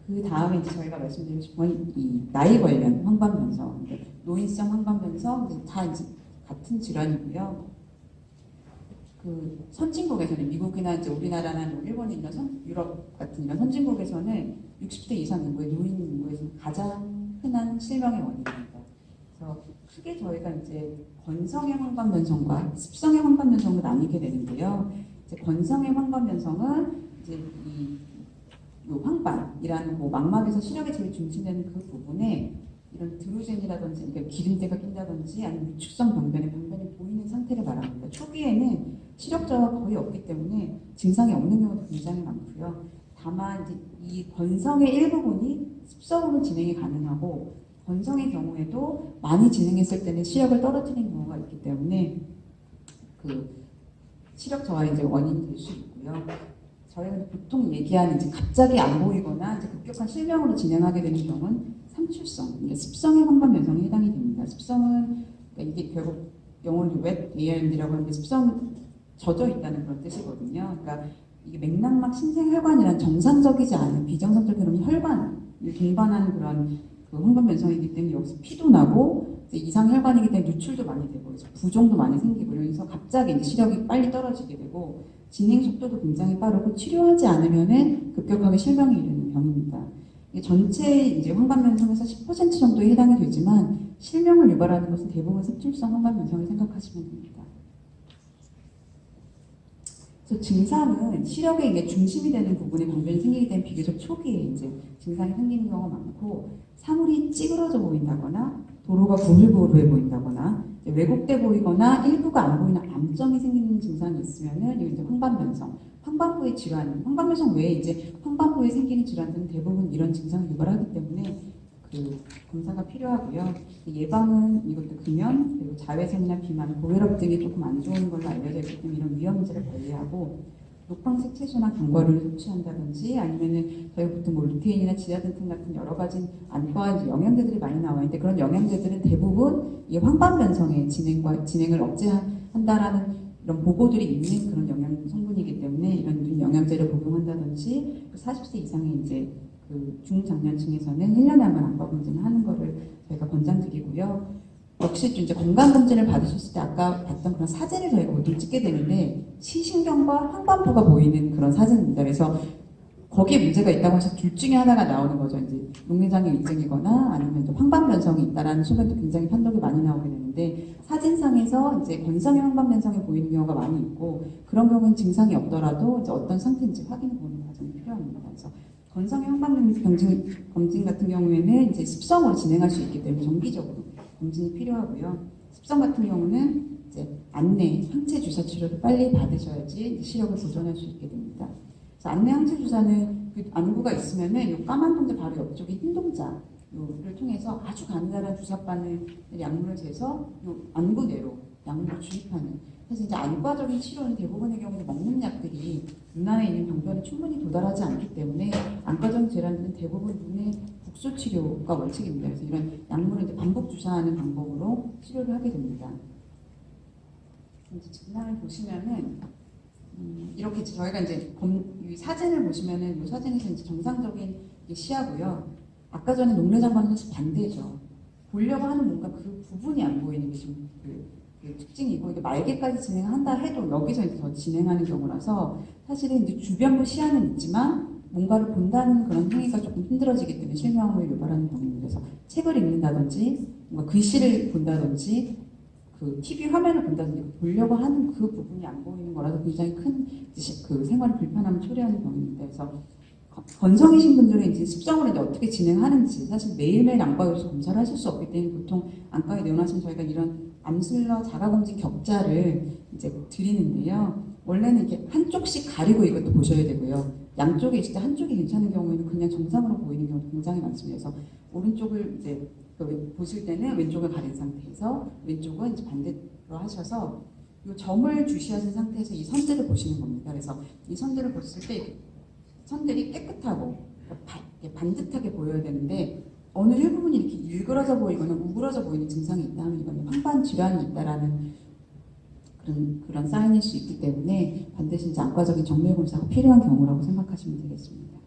그 다음에 이제 저희가 말씀드리고 싶은 건 이 나이 관련 황반변성, 그러니까 노인성 황반변성 다 이제 같은 질환이고요. 그 선진국에서는 미국이나 이제 우리나라나 뭐 일본이나 유럽 같은 이런 선진국에서는 60대 이상 인구의 노인 인구에서 가장 흔한 실명의 원인입니다. 그래서 크게 저희가 이제 건성의 황반변성과 습성의 황반변성을 나뉘게 되는데요. 이제 건성의 황반변성은 이제 요 황반이라는 뭐 망막에서 시력이 제일 중심되는 그 부분에 이런 드루젠이라든지 그러니까 기름때가 낀다든지 아니면 위축성 병변이 보이는 상태를 말합니다. 초기에는 시력저하가 거의 없기 때문에 증상이 없는 경우도 굉장히 많고요. 다만 이제 이 건성의 일부분이 습성으로 진행이 가능하고 건성의 경우에도 많이 진행했을 때는 시력을 떨어뜨리는 경우가 있기 때문에 그 시력 저하의 이제 원인이 될 수 있고요. 저희가 보통 얘기하는 이제 갑자기 안 보이거나 이제 급격한 실명으로 진행하게 되는 경우는 삼출성, 그러니까 습성의 황반변성에 해당이 됩니다. 습성은 그러니까 이게 결국 영어로 wet AMD라고 하는데 습성 젖어 있다는 그런 뜻이거든요. 그러니까 이게 맥락막 신생혈관이란 정상적이지 않은 비정상적 그런 혈관을 동반하는 그런 그 황반변성이기 때문에 여기서 피도 나고 이상혈관이기 때문에 누출도 많이 되고 그래서 부종도 많이 생기고 그래서 갑자기 이제 시력이 빨리 떨어지게 되고 진행 속도도 굉장히 빠르고 치료하지 않으면은 급격하게 실명에 이르는 병입니다. 이게 전체 이제 황반변성에서 10% 정도에 해당이 되지만 실명을 유발하는 것은 대부분 습출성 황반변성을 생각하시면 됩니다. 그래서 증상은 시력의 이게 중심이 되는 부분에 병변이 생기기 때문에 비교적 초기에 이제 증상이 생기는 경우가 많고 사물이 찌그러져 보인다거나 도로가 구불구불해 보인다거나 왜곡돼 보이거나 일부가 안 보이는 암점이 생기는 증상이 있으면은 이게 이제 황반변성, 황반부의 질환, 황반변성 외에 이제 황반부에 생기는 질환들은 대부분 이런 증상을 유발하기 때문에 그 검사가 필요하고요. 예방은 이것도 금연, 그리고 자외선이나 비만, 고혈압 등이 조금 안 좋은 걸로 알려져 있기 때문에 이런 위험인지를 관리하고 녹황색 채소나 견과류를 섭취한다든지 아니면은 저희 보통 뭐 루테인이나 지아든틴 같은 여러 가지 안과 이제 영양제들이 많이 나와 있는데 그런 영양제들은 대부분 이 황반변성의 진행을 억제한다라는 이런 보고들이 있는 그런 영양 성분이기 때문에 이런 영양제를 복용한다든지 40세 이상의 이제 그 중장년층에서는 1년에 한 번 안과 검진을 하는 거를 저희가 권장드리고요. 역시 이제 건강검진을 받으셨을 때 아까 봤던 그런 사진을 저희가 보통 찍게 되는데 시신경과 황반부가 보이는 그런 사진입니다. 그래서 거기에 문제가 있다고 해서 둘 중에 하나가 나오는 거죠. 이제 녹내장애 위증이거나 아니면 이제 황반변성이 있다라는 소견도 굉장히 판독이 많이 나오게 되는데 사진상에서 이제 건성의 황반변성이 보이는 경우가 많이 있고 그런 경우는 증상이 없더라도 이제 어떤 상태인지 확인해 보는 과정이 필요합니다. 그래서 건성의 황반변성 검진 같은 경우에는 이제 습성으로 진행할 수 있기 때문에 정기적으로 검진이 필요하고요. 습성 같은 경우는 이제 안내, 항체 주사 치료를 빨리 받으셔야지 시력을 보존할 수 있게 됩니다. 그래서 안내 항체 주사는 그 안구가 있으면은 요 까만 동자 바로 옆쪽에 흰 동자를 통해서 아주 가느다란 주사바늘 약물을 재서 요 안구 내로 약물을 주입하는. 사실 이제 안과적인 치료는 대부분의 경우는 먹는 약들이 눈 안에 있는 병변에 충분히 도달하지 않기 때문에 안과적인 질환들은 대부분 눈의 국소 치료가 원칙입니다. 그래서 이런 약물을 이제 반복 주사하는 방법으로 치료를 하게 됩니다. 이제 증상을 보시면은 이렇게 저희가 이제 이 사진을 보시면은 이 사진에서 이제 정상적인 시야고요. 아까 전에 녹내장과는 사실 반대죠. 보려고 하는 뭔가 그 부분이 안 보이는 게 좀 그 특징이고 이게 말개까지 진행한다 해도 여기서 이제 더 진행하는 경우라서 사실은 이제 주변부 시야는 있지만 뭔가를 본다는 그런 행위가 조금 힘들어지기 때문에 실명을 유발하는 경우입니다. 그래서 책을 읽는다든지 뭔가 글씨를 본다든지 그 TV 화면을 본다든지 보려고 하는 그 부분이 안 보이는 거라서 굉장히 큰 그 생활 불편함을 초래하는 경우입니다. 그래서 건성이신 분들은 이제 습성을 이제 어떻게 진행하는지 사실 매일매일 안과에서 검사를 하실 수 없기 때문에 보통 안과에 내원하시면 저희가 이런 암슬러 자가검진 격자를 이제 드리는데요. 원래는 이렇게 한쪽씩 가리고 이것도 보셔야 되고요. 양쪽에 있을 때 한쪽이 괜찮은 경우에는 그냥 정상으로 보이는 경우도 굉장히 많습니다. 그래서 오른쪽을 이제 보실 때는 왼쪽을 가린 상태에서 왼쪽은 이제 반대로 하셔서 이 점을 주시하신 상태에서 이 선들을 보시는 겁니다. 그래서 이 선들을 보실 때 선들이 깨끗하고 반듯하게 보여야 되는데 어느 일부분이 이렇게 일그러져 보이거나 우그러져 보이는 증상이 있다면 이건 황반 질환이 있다라는 그런 사인일 수 있기 때문에 반드시 이제 안과적인 정밀 검사가 필요한 경우라고 생각하시면 되겠습니다.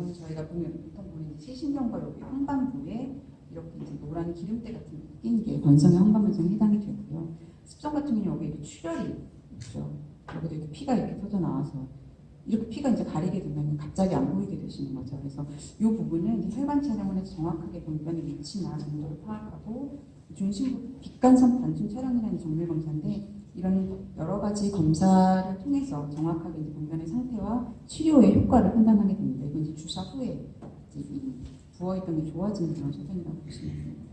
이거는 저희가 보면 보통 보는 이제 실신경과 여기 황반부에 이렇게 이제 노란 기름때 같은 게 낀 게 건성의 황반변성에 해당이 되고요. 습성 같은 경우는 여기 이렇게 출혈이 있죠. 여기도 이렇게 피가 이렇게 터져 나와서 이렇게 피가 이제 가리게 되면 갑자기 안 보이게 되시는 거죠. 그래서 이 부분은 이제 혈관 촬영을 해서 정확하게 병변의 위치나 정도를 파악하고 중심부 빛간선 단순 촬영이라는 정밀 검사인데 이런 여러 가지 검사를 통해서 정확하게 이제 병변의 상태와 치료의 효과를 판단하게 됩니다. 이건 이제 주사 후에 이제 이 부어있던 게 좋아지는 그런 소견이라고 보시면 됩니다.